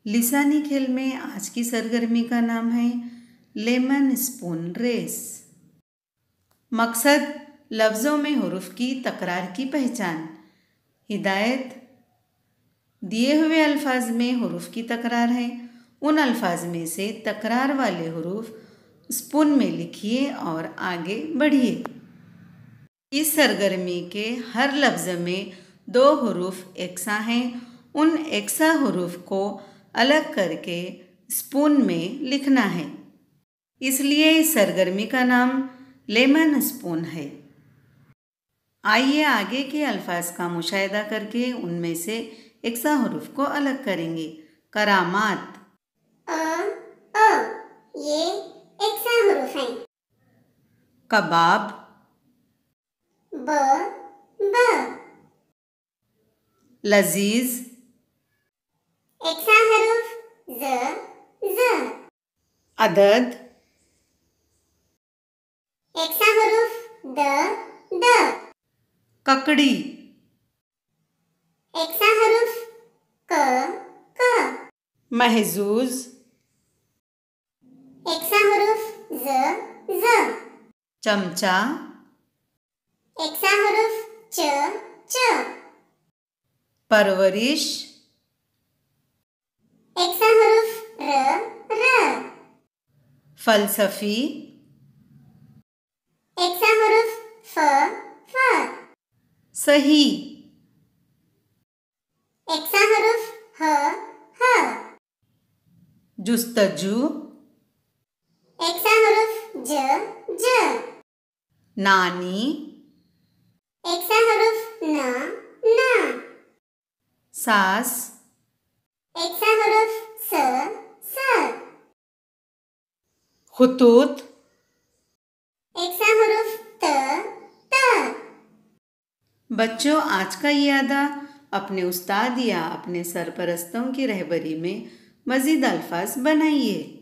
लिसानी खेल में आज की सरगर्मी का नाम है लेमन स्पून रेस। मकसद लफ्ज़ों में हुरूफ की तकरार की पहचान। हिदायत, दिए हुए अल्फाज में हुरूफ की तकरार है, उन अल्फाज में से तकरार वाले हुरूफ स्पून में लिखिए और आगे बढ़िए। इस सरगर्मी के हर लफ्ज़ में 2 हुरूफ एकसा हैं। उन एकसा हुरूफ को अलग करके स्पून में लिखना है, इसलिए इस सरगर्मी का नाम लेमन स्पून है। आइए आगे के अल्फाज का मुशाहिदा करके उनमें से एकसा हुरूफ को अलग करेंगे। करामात, ये एकसा हुरूफ हैं। कबाब, ब, लजीज, एकसा हुरूफ ज, अदद, एकसा हुरूफ द, ककड़ी, एकसा हुरूफ क, महजूज, एकसा हुरूफ ज, चमचा, एकसा हुरूफ च, परवरिश, एकसा हुरूफ र, फलसफी, एकसा हुरूफ फ, सही, एकसा हुरूफ ह, जुस्तजू, एकसा हुरूफ ज, नानी, एकसा हुरूफ न, सास, एकसा हुरूफ स, खुतूत, एकसा हुरूफ त, बच्चों, आज का ये अदा अपने उस्ताद या अपने सरपरस्तों की रहबरी में मज़ीद अल्फाज बनाइए।